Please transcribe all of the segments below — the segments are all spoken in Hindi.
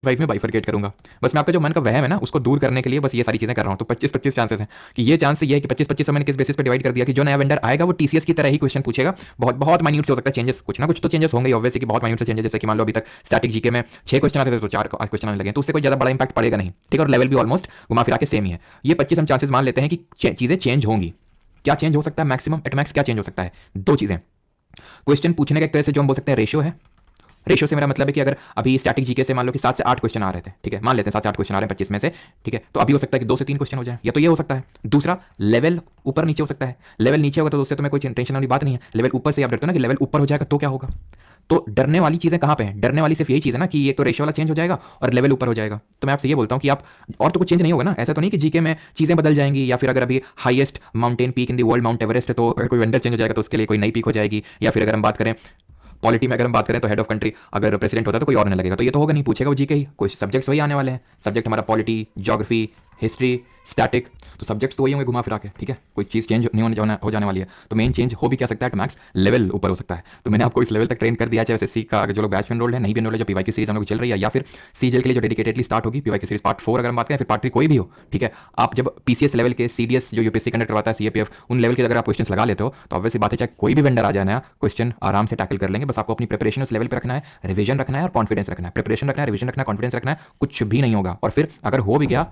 वाइफ में बाइफरकेट करूंगा। बस मैं आपका जो मन का वहम है ना उसको दूर करने के लिए बस ये सारी चीजें कर रहा हूँ। तो 25-25 चांसेस हैं कि ये चांस ये है कि 25-25 मैंने किस बेसिस पे डिवाइड कर दिया कि जो नया वेंडर आएगा वो टीसीएस की तरह ही क्वेश्चन पूछेगा। बहुत बहुत माइन्यूट से हो सकता है चेंजेस, कुछ ना कुछ तो चेंजेस होंगे ऑब्वियसली कि बहुत माइन्यूट से चेंजेस, जैसे कि मान लो अभी तक स्टैटिक जीके में 6 क्वेश्चन आते थे तो 4 क्वेश्चन आने लगे, तो उससे कोई ज्यादा बड़ा इंपैक्ट पड़ेगा नहीं, ठीक है। और लेवल भी ऑलमोस्ट घुमा फिरा के सेम ही है। ये 25 हम चांसेस मान लेते हैं कि चीजें चेंज होंगी। क्या चेंज हो सकता है मैक्सिमम एट मैक्स, क्या चेंज हो सकता है? दो चीजें। क्वेश्चन पूछने का एक तरह से जो हम बोल सकते हैं रेशियो है। रेशियो से मेरा मतलब है कि अगर अभी स्टैटिक जीके से मान लो कि 7 से 8 क्वेश्चन आ रहे थे, ठीक है, मान लेते हैं 7 से 8 क्वेश्चन आ रहे हैं 25 में से, ठीक है, तो अभी हो सकता है कि 2 से 3 क्वेश्चन हो जाए, या तो ये हो सकता है। दूसरा, लेवल ऊपर नीचे हो सकता है। लेवल नीचे होगा तो उससे तो मैं कोई टेंशन वाली बात नहीं है। लेवल ऊपर से आप डरते हो ना कि लेवल ऊपर हो जाएगा तो क्या होगा। तो डरने वाली चीजें कहां पे हैं? डरने वाली सिर्फ यही चीज है ना कि ये तो रेशियो वाला चेंज हो जाएगा और लेवल ऊपर हो जाएगा। तो मैं आपसे ये बोलता हूं कि आप, और तो कुछ चेंज नहीं होगा ना। ऐसा तो नहीं कि जीके में चीजें बदल जाएंगी, या फिर अगर अभी highest mountain peak in the world mount Everest है तो अगर कोई वेंडर चेंज हो जाएगा तो उसके लिए कोई नई पीक हो जाएगी। या फिर अगर हम बात करें पॉलिटी में, अगर हम बात करें तो हेड ऑफ कंट्री अगर प्रेसिडेंट होता है तो कोई और नहीं लगेगा, तो ये तो होगा नहीं, पूछेगा वो जी के ही। कुछ सब्जेक्ट्स वही आने वाले हैं। सब्जेक्ट हमारा पॉलिटी, ज्योग्राफी, हिस्ट्री, स्टैटिक, तो सब्जेक्ट्स तो वही होंगे घुमा फिरा के, ठीक है। कोई चीज़ चेंज नहीं हो जाने वाली है। तो मेन चेंज हो भी क्या सकता है, मैक्स लेवल ऊपर हो सकता है। तो मैंने आपको इस लेवल तक ट्रेन कर दिया, चाहे एसएससी का जो लोग बैच में एनरोल्ड है, नहीं भी एनरोल्ड है, जो पीवाईक्यू सीरीज हम लोग चल रही है, या फिर सीजीएल के लिए जो डेडिकेटेडली स्टार्ट होगी पीवाईक्यू सीरीज पार्ट 4 अगर हम बात करें, फिर पार्ट 3 कोई भी हो, ठीक है। आप जब पीसीएस लेवल के, सीडीएस जो यूपीएससी कंडक्ट करवाता है, सीएपीएफ, उन लेवल के अगर आप क्वेश्चन लगा लेते हो तो ऑब्वियसली बात है, चाहे कोई भी वेंडर आ जाए नया, क्वेश्चन आराम से टैकल कर लेंगे। बस आपको अपनी प्रिपरेशन उस लेवल पर रखना है, रिवीजन रखना है और कॉन्फिडेंस रखना है। प्रिपरेशन रखना है, रिवीजन रखना है, कॉन्फिडेंस रखना है, कुछ भी नहीं होगा। और फिर अगर हो भी गया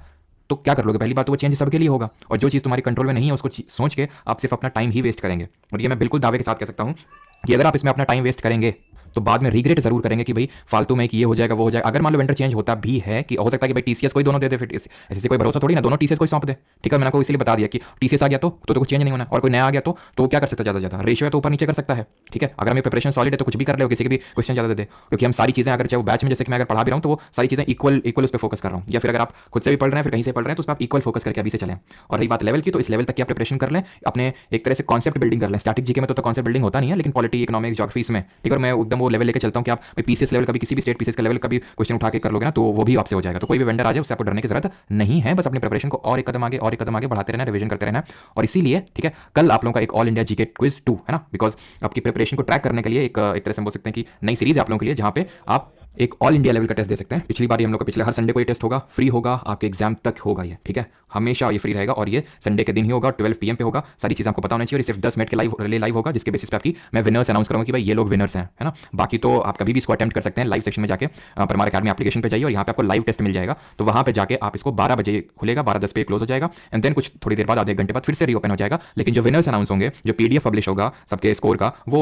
तो क्या कर लोगे? पहली बात तो वो चेंज सबके लिए होगा, और जो चीज़ तुम्हारी कंट्रोल में नहीं है उसको सोच के आप सिर्फ अपना टाइम ही वेस्ट करेंगे। और ये मैं बिल्कुल दावे के साथ कह सकता हूँ कि अगर आप इसमें अपना टाइम वेस्ट करेंगे तो बाद में रिग्रेट जरूर करेंगे कि भाई फालतू में कि ये हो जाएगा वो हो जाएगा। अगर मान लो वेंडर चेंज होता भी है, कि हो सकता है कि भाई टीसीएस कोई दोनों दे दे, फिर ऐसे से कोई भरोसा थोड़ी ना दोनों टीसीएस कोई सौंप दे, ठीक है। मैंने आपको इसलिए बता दिया कि टीसीएस आ गया तो कुछ चेंज नहीं होना, और कोई नया आ गया तो क्या कर सकता है, ज़्यादा ज़्यादा रेशियो है तो ऊपर नीचे कर सकता है, ठीक है। अगर हमें प्रिपरेशन सॉलिड है तो कुछ भी कर ले, किसी के भी क्वेश्चन ज़्यादा दे दे, क्योंकि हम सारी चीज़ें अगर चाहे वो बैच में जैसे कि मैं अगर पढ़ा भी रहा हूँ तो वो सारी चीज़ें इक्वल इक्वल उस पर फोकस कर रहा हूँ, या फिर अगर आप खुद से भी पढ़ रहे हैं फिर कहीं से पढ़ रहे हैं तो उस पर आप इक्वल फोकस करके अभी से चलें। और रही बात लेवल की, तो इस लेवल तक की आप प्रिपरेशन कर लें, अपने एक तरह से कॉन्सेप्ट बिल्डिंग कर लें। स्टैटिक जीके में तो कॉन्सेप्ट बिल्डिंग होता नहीं है, लेकिन पॉलिटी, इकोनॉमिक्स, ज्योग्राफी में, ठीक है। और मैं एकदम वो लेवल लेके चलता हूँ कि आप पीसीएस लेवल का भी, किसी भी स्टेट पीसीएस का लेवल का भी क्वेश्चन उठा के कर लोगे ना तो वो भी आपसे हो जाएगा। तो कोई भी वेंडर आ जाए उससे आपको डरने की जरूरत नहीं है। बस अपनी प्रिपरेशन को और एक कदम आगे और एक कदम आगे बढ़ाते रहना, रिवीजन करते रहना। और इसीलिए, ठीक है, कल आप लोगों का एक ऑल इंडिया जीके क्विज 2 है ना, बिकॉज आपकी प्रिपरेशन को ट्रैक करने के लिए एक तरह से बोल सकते हैं कि नई सीरीज है आप लोगों के लिए, जहां पे आप एक ऑल इंडिया लेवल का टेस्ट दे सकते हैं। पिछली बार हम लोग का पिछले हर संडे को ये टेस्ट होगा, फ्री होगा, आपके एग्जाम तक होगा ये, ठीक है। हमेशा ये फ्री रहेगा और ये संडे के दिन ही होगा, 12 PM पे होगा। सारी चीज़ आपको पता होनी चाहिए, और सिर्फ 10 मिनट के लाइव होगा, जिसके बेसिस पे आपकी मैं विनर्स अनाउंस करूंगा कि भाई ये लोग विनर्स हैं, है ना। बाकी तो आप कभी भी इसको अटेम्प्ट कर सकते हैं लाइव सेक्शन में जाके, परमार अकेडमी एप्लीकेशन पे जाइए और यहाँ पे आपको लाइव टेस्ट मिल जाएगा। तो वहाँ पे जाके आप इसको 12 बजे खुलेगा, 12:10 पे क्लोज हो जाएगा, एंड देन कुछ थोड़ी देर बाद, आधे घंटे बाद फिर से रीओपन हो जाएगा। लेकिन जो विनर्स अनाउंस होंगे, जो पीडीएफ पब्लिश होगा सबके स्कोर का, वो